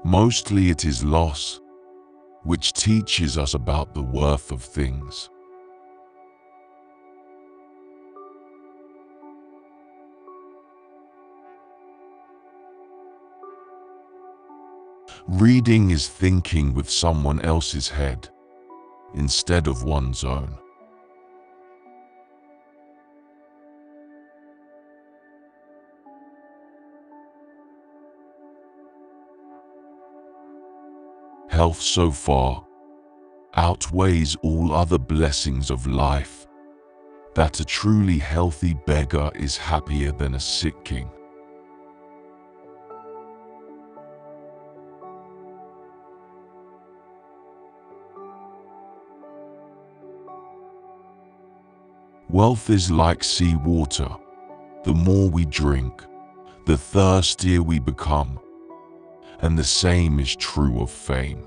Mostly it is loss, which teaches us about the worth of things. Reading is thinking with someone else's head instead of one's own. Health so far outweighs all other blessings of life that a truly healthy beggar is happier than a sick king. Wealth is like sea water. The more we drink, the thirstier we become. And the same is true of fame.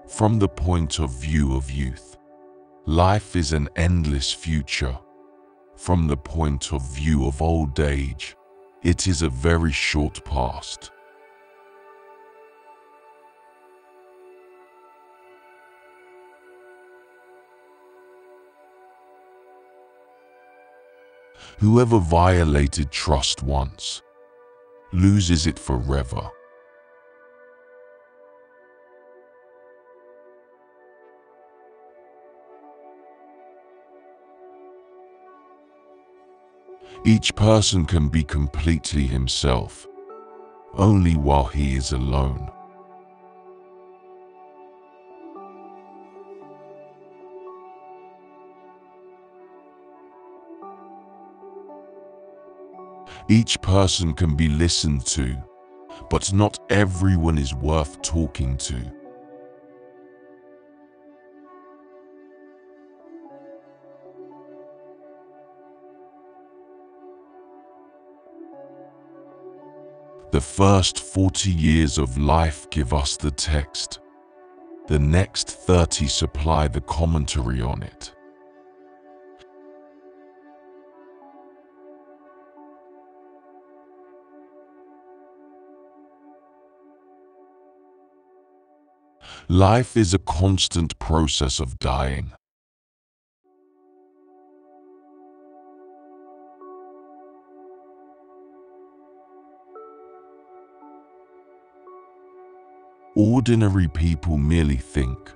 From the point of view of youth, life is an endless future. From the point of view of old age, it is a very short past. Whoever violated trust once loses it forever. Each person can be completely himself, only while he is alone. Each person can be listened to, but not everyone is worth talking to. The first 40 years of life give us the text. The next 30 supply the commentary on it. Life is a constant process of dying. Ordinary people merely think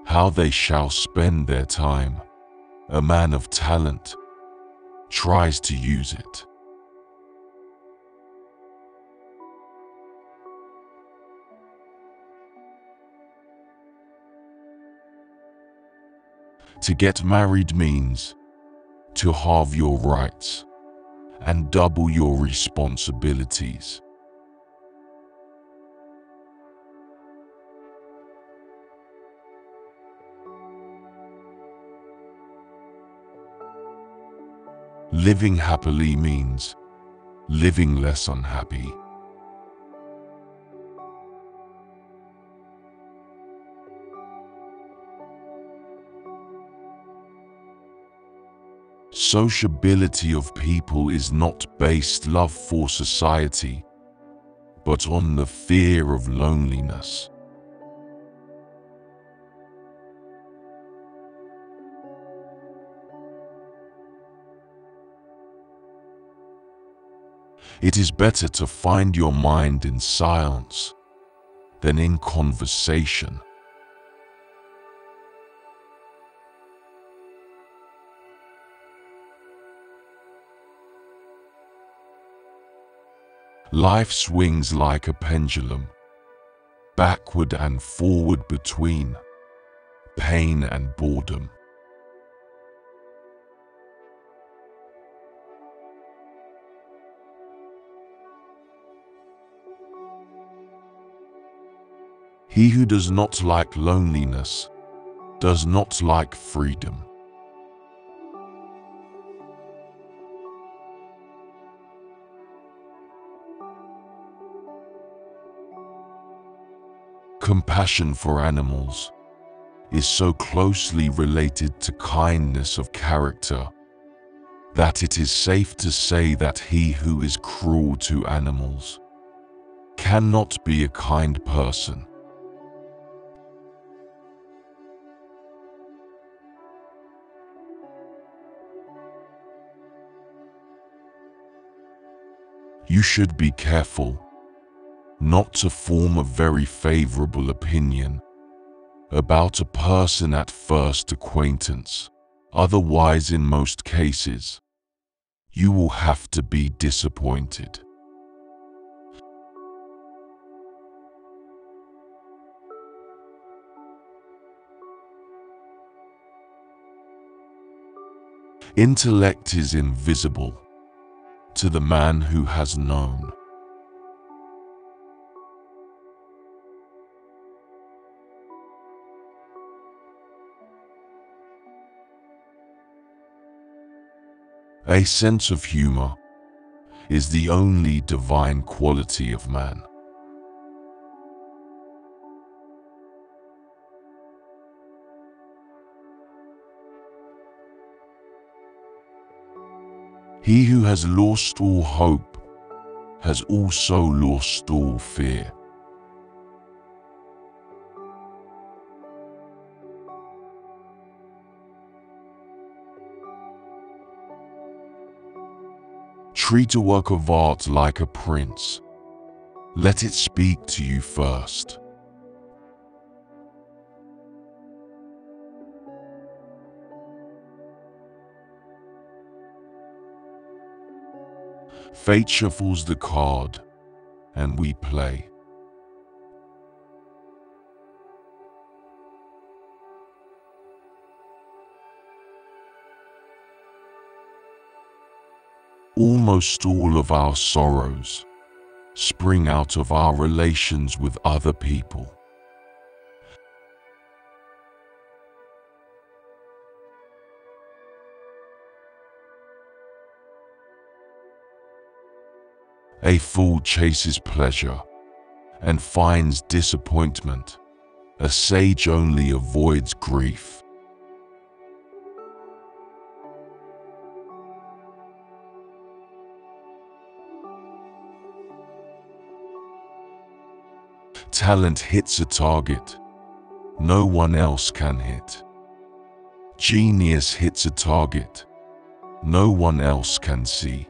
how they shall spend their time. A man of talent tries to use it. To get married means to halve your rights and double your responsibilities. Living happily means living less unhappy. Sociability of people is not based love for society, but on the fear of loneliness. It is better to find your mind in silence than in conversation. Life swings like a pendulum, backward and forward between pain and boredom. He who does not like loneliness does not like freedom. Compassion for animals is so closely related to kindness of character that it is safe to say that he who is cruel to animals cannot be a kind person. You should be careful not to form a very favorable opinion about a person at first acquaintance. Otherwise, in most cases, you will have to be disappointed. Intellect is invisible to the man who has known. A sense of humor is the only divine quality of man. He who has lost all hope has also lost all fear. Treat a work of art like a prince. Let it speak to you first. Fate shuffles the card, and we play. Almost all of our sorrows spring out of our relations with other people. A fool chases pleasure and finds disappointment. A sage only avoids grief. Talent hits a target no one else can hit. Genius hits a target no one else can see.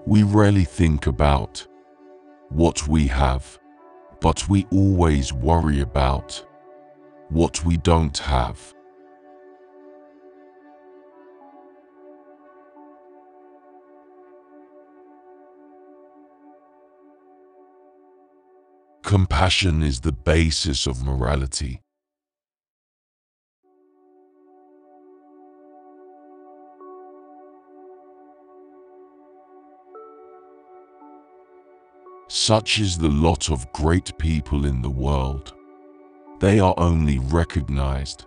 We rarely think about what we have, but we always worry about what we don't have. Compassion is the basis of morality. Such is the lot of great people in the world. They are only recognized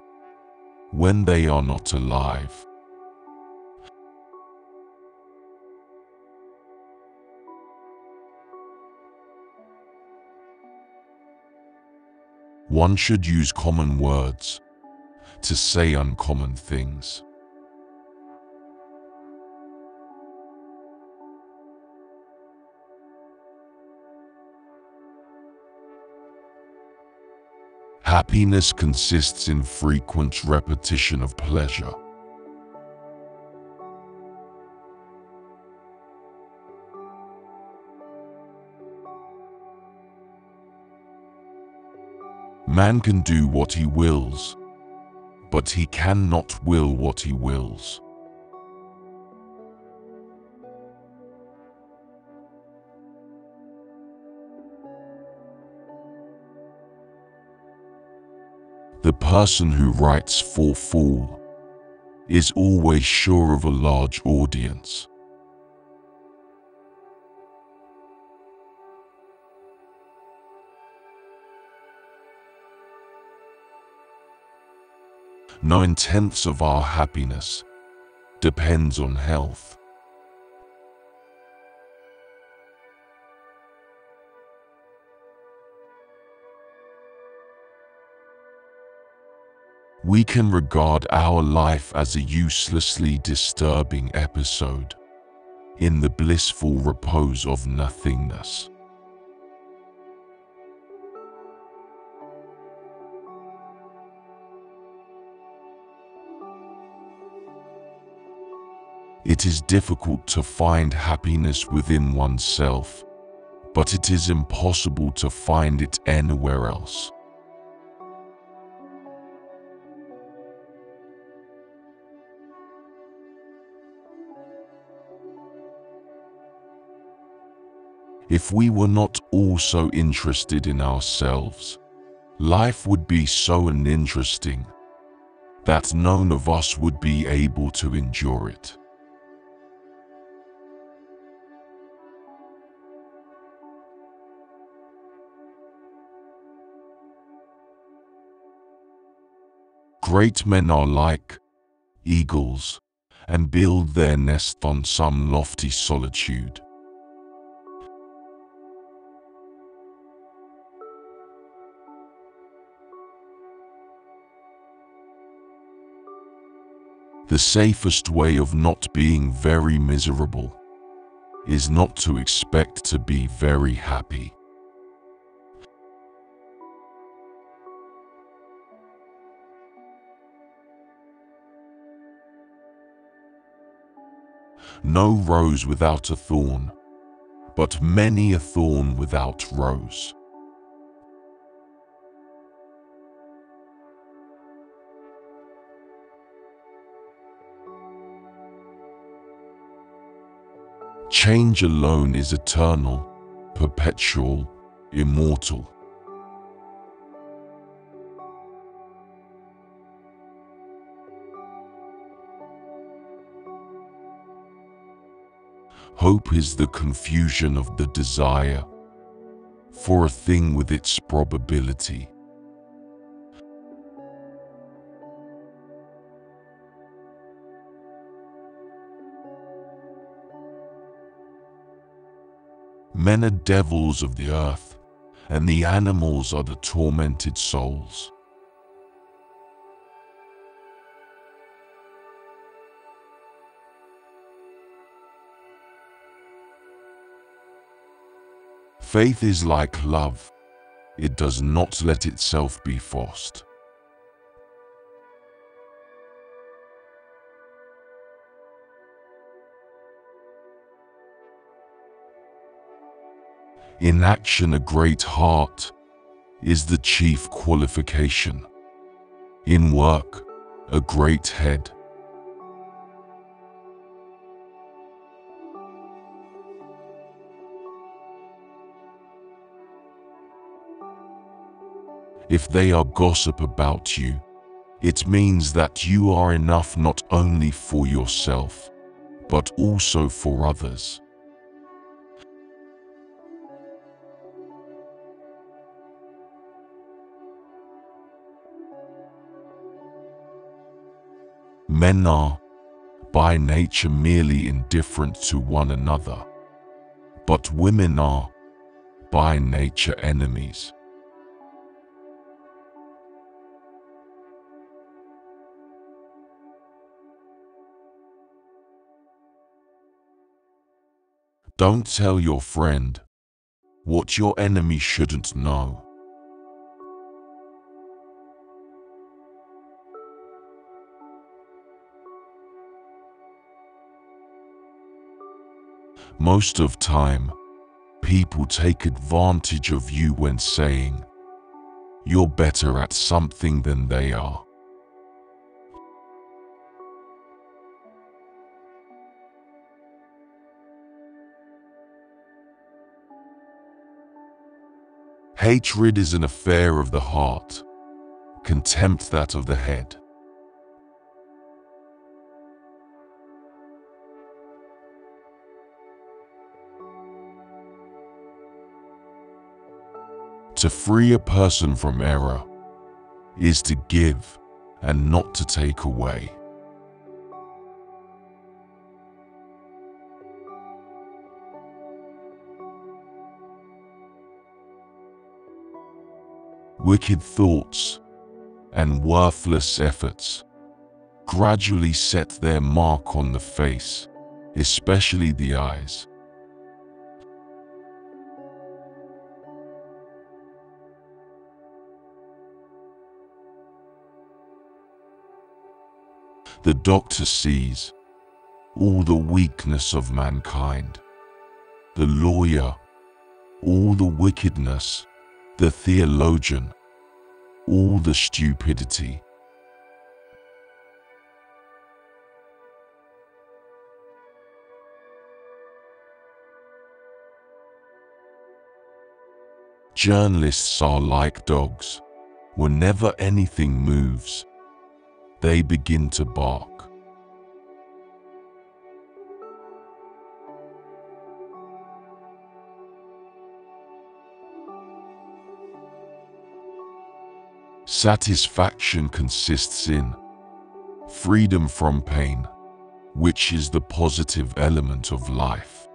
when they are not alive. One should use common words to say uncommon things. Happiness consists in frequent repetition of pleasure. Man can do what he wills, but he cannot will what he wills. The person who writes for fool is always sure of a large audience. "9/10 of our happiness depends on health. We can regard our life as a uselessly disturbing episode in the blissful repose of nothingness. It is difficult to find happiness within oneself, but it is impossible to find it anywhere else. If we were not also interested in ourselves, life would be so uninteresting that none of us would be able to endure it. Great men are like eagles and build their nest on some lofty solitude. The safest way of not being very miserable is not to expect to be very happy. No rose without a thorn, but many a thorn without rose. Change alone is eternal, perpetual, immortal. Hope is the confusion of the desire for a thing with its probability. Men are devils of the earth, and the animals are the tormented souls. Faith is like love. It does not let itself be forced. In action, a great heart is the chief qualification. In work, a great head. If they are gossip about you, it means that you are enough not only for yourself, but also for others. Men are, by nature, merely indifferent to one another, but women are, by nature, enemies. Don't tell your friend what your enemy shouldn't know. Most of time, people take advantage of you when saying you're better at something than they are. Hatred is an affair of the heart, contempt that of the head. To free a person from error is to give and not to take away. Wicked thoughts and worthless efforts gradually set their mark on the face, especially the eyes. The doctor sees all the weakness of mankind, the lawyer all the wickedness, the theologian all the stupidity. Journalists are like dogs. Whenever anything moves, they begin to bark. Satisfaction consists in freedom from pain, which is the positive element of life.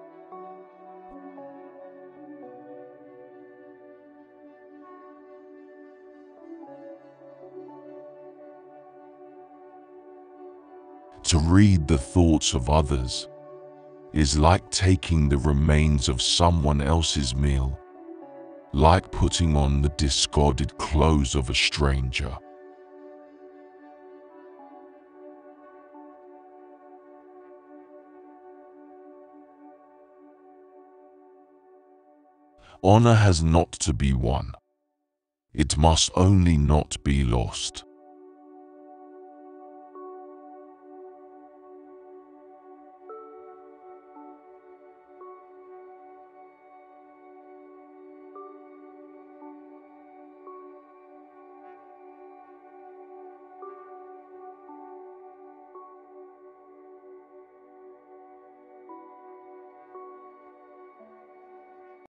To read the thoughts of others is like taking the remains of someone else's meal, like putting on the discarded clothes of a stranger. Honor has not to be won. It must only not be lost.